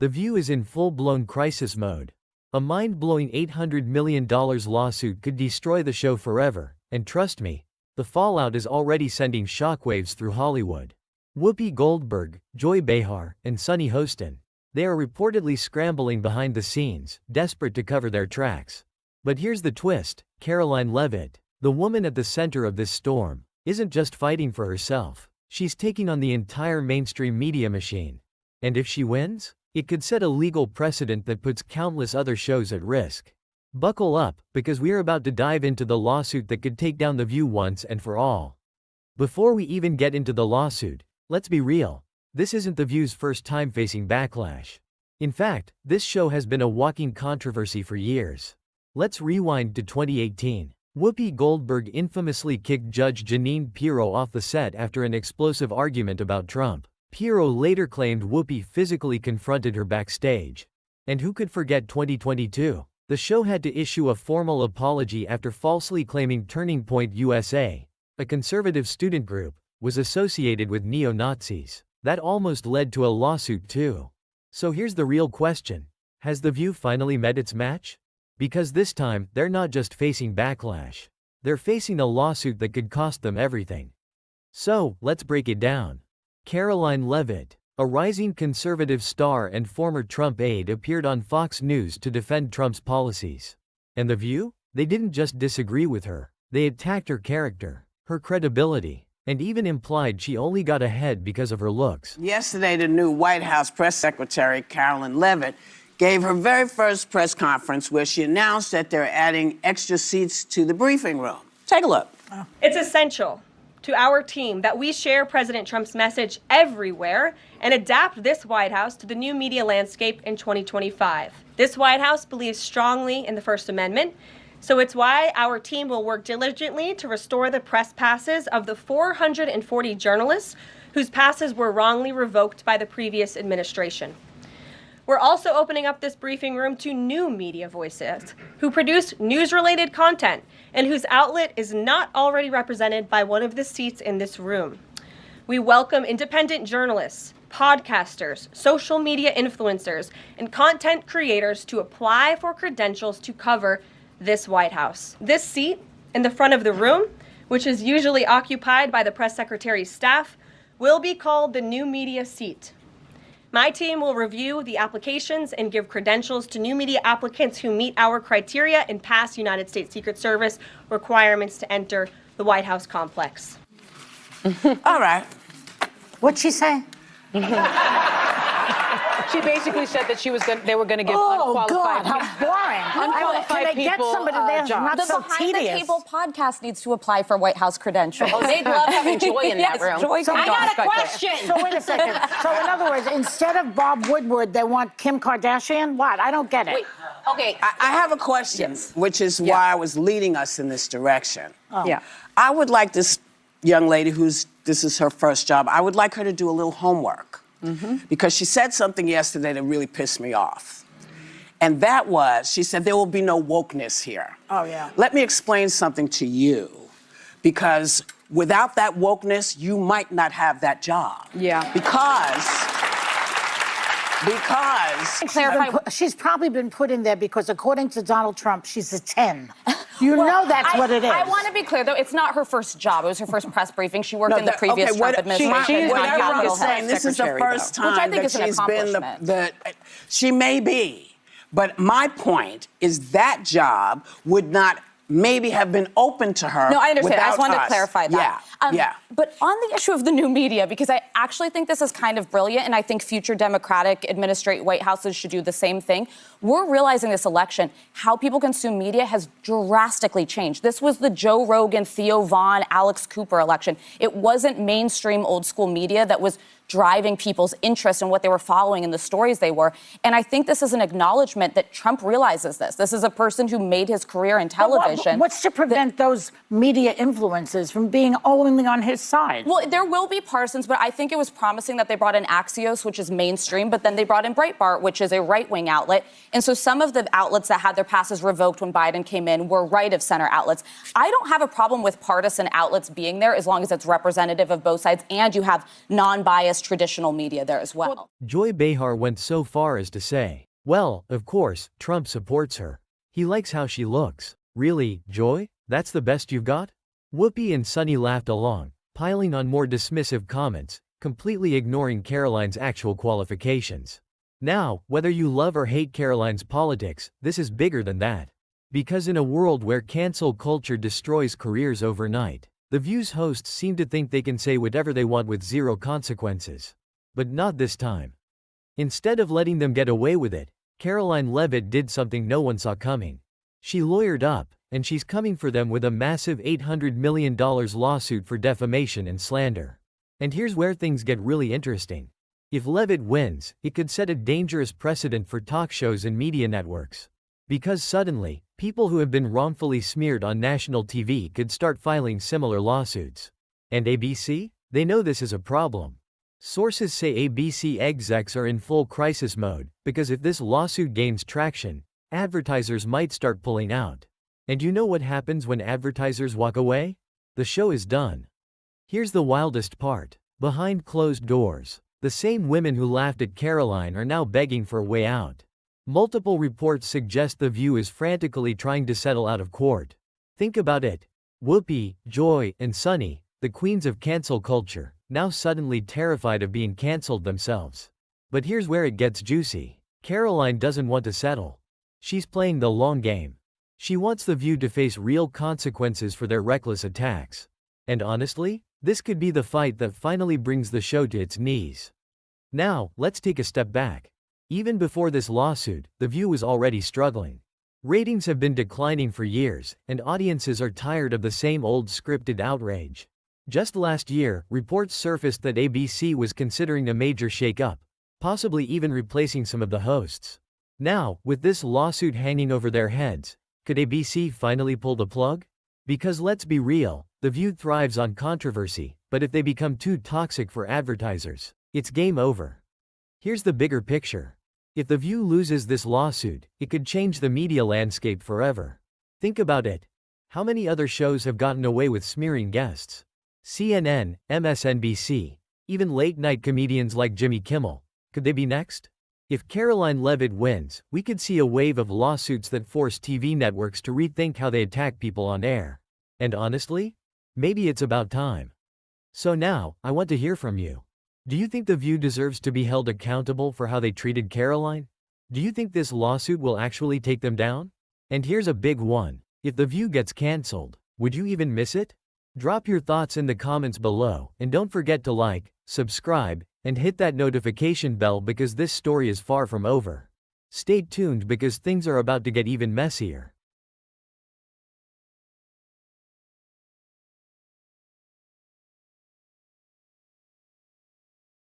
The View is in full-blown crisis mode. A mind-blowing $800 million lawsuit could destroy the show forever, and trust me, the fallout is already sending shockwaves through Hollywood. Whoopi Goldberg, Joy Behar, and Sunny Hostin. They are reportedly scrambling behind the scenes, desperate to cover their tracks. But here's the twist: Karoline Leavitt, the woman at the center of this storm, isn't just fighting for herself. She's taking on the entire mainstream media machine. And if she wins, it could set a legal precedent that puts countless other shows at risk. Buckle up, because we're about to dive into the lawsuit that could take down The View once and for all. Before we even get into the lawsuit, let's be real. This isn't The View's first time facing backlash. In fact, this show has been a walking controversy for years. Let's rewind to 2018. Whoopi Goldberg infamously kicked Judge Jeanine Pirro off the set after an explosive argument about Trump. Pirro later claimed Whoopi physically confronted her backstage. And who could forget 2022? The show had to issue a formal apology after falsely claiming Turning Point USA, a conservative student group, was associated with neo-Nazis. That almost led to a lawsuit too. So here's the real question. Has The View finally met its match? Because this time, they're not just facing backlash. They're facing a lawsuit that could cost them everything. So, let's break it down. Karoline Leavitt, a rising conservative star and former Trump aide, appeared on Fox News to defend Trump's policies. And The View? They didn't just disagree with her. They attacked her character, her credibility, and even implied she only got ahead because of her looks. Yesterday, the new White House press secretary, Karoline Leavitt, gave her very first press conference where she announced that they're adding extra seats to the briefing room. Take a look. It's essential to our team that we share President Trump's message everywhere and adapt this White House to the new media landscape in 2025. This White House believes strongly in the First Amendment, so it's why our team will work diligently to restore the press passes of the 440 journalists whose passes were wrongly revoked by the previous administration. We're also opening up this briefing room to new media voices who produce news-related content and whose outlet is not already represented by one of the seats in this room. We welcome independent journalists, podcasters, social media influencers, and content creators to apply for credentials to cover this White House. This seat in the front of the room, which is usually occupied by the press secretary's staff, will be called the new media seat. My team will review the applications and give credentials to new media applicants who meet our criteria and pass United States Secret Service requirements to enter the White House complex. All right. What'd she say? She basically said that they were going to give unqualified God, how boring. unqualified Can they get people somebody there jobs. not so Behind tedious? the Table podcast needs to apply for White House credentials. Oh, they'd love having Joy in that room. Joy So can I go. got a question. So wait a second. So in other words, instead of Bob Woodward, they want Kim Kardashian? What? I don't get it. Wait, okay. I have a question, which is why I was leading us in this direction. Oh. Yeah. I would like this young lady this is her first job, I would like her to do a little homework. Because she said something yesterday that really pissed me off. And that was, she said, there will be no wokeness here. Oh, yeah. Let me explain something to you. Because without that wokeness, you might not have that job. Yeah. Because She's probably been put in there because, according to Donald Trump, she's a 10. You know that's what it is. I want to be clear, though. It's not her first job. It was her first press briefing. She worked in the previous Trump administration. What I'm saying, this is the first time which I think that is an she's been accomplishment. she may be. But my point is that job would not maybe have been open to her. No, I understand. I just wanted without to clarify that. Yeah. But on the issue of the new media, because I actually think this is kind of brilliant, and I think future Democratic administrative White Houses should do the same thing. We're realizing this election, how people consume media has drastically changed. This was the Joe Rogan, Theo Vaughn, Alex Cooper election. It wasn't mainstream old school media that was driving people's interest in what they were following and the stories they were. And I think this is an acknowledgement that Trump realizes this. This is a person who made his career in television. What's to prevent those media influences from being only on his side? Well, there will be partisans, but I think it was promising that they brought in Axios, which is mainstream, but then they brought in Breitbart, which is a right-wing outlet. And so some of the outlets that had their passes revoked when Biden came in were right-of-center outlets. I don't have a problem with partisan outlets being there as long as it's representative of both sides and you have non-biased as traditional media there as well. Joy Behar went so far as to say, well, of course, Trump supports her. He likes how she looks. Really, Joy? That's the best you've got? Whoopi and Sunny laughed along, piling on more dismissive comments, completely ignoring Karoline's actual qualifications. Now, whether you love or hate Karoline's politics, this is bigger than that. Because in a world where cancel culture destroys careers overnight, The View's hosts seem to think they can say whatever they want with zero consequences. But not this time. Instead of letting them get away with it, Karoline Leavitt did something no one saw coming. She lawyered up, and she's coming for them with a massive $800 million lawsuit for defamation and slander. And here's where things get really interesting. If Leavitt wins, it could set a dangerous precedent for talk shows and media networks. Because suddenly, people who have been wrongfully smeared on national TV could start filing similar lawsuits. And ABC? They know this is a problem. Sources say ABC execs are in full crisis mode, because if this lawsuit gains traction, advertisers might start pulling out. And you know what happens when advertisers walk away? The show is done. Here's the wildest part. Behind closed doors, the same women who laughed at Karoline are now begging for a way out. Multiple reports suggest The View is frantically trying to settle out of court. Think about it. Whoopi, Joy, and Sunny, the queens of cancel culture, now suddenly terrified of being canceled themselves. But here's where it gets juicy. Karoline doesn't want to settle. She's playing the long game. She wants The View to face real consequences for their reckless attacks. And honestly, this could be the fight that finally brings the show to its knees. Now, let's take a step back. Even before this lawsuit, The View was already struggling. Ratings have been declining for years, and audiences are tired of the same old scripted outrage. Just last year, reports surfaced that ABC was considering a major shakeup, possibly even replacing some of the hosts. Now, with this lawsuit hanging over their heads, could ABC finally pull the plug? Because let's be real, The View thrives on controversy, but if they become too toxic for advertisers, it's game over. Here's the bigger picture. If The View loses this lawsuit, it could change the media landscape forever. Think about it. How many other shows have gotten away with smearing guests? CNN, MSNBC, even late-night comedians like Jimmy Kimmel. Could they be next? If Karoline Leavitt wins, we could see a wave of lawsuits that force TV networks to rethink how they attack people on air. And honestly, maybe it's about time. So now, I want to hear from you. Do you think The View deserves to be held accountable for how they treated Karoline? Do you think this lawsuit will actually take them down? And here's a big one. If The View gets cancelled, would you even miss it? Drop your thoughts in the comments below, and don't forget to like, subscribe, and hit that notification bell because this story is far from over. Stay tuned because things are about to get even messier.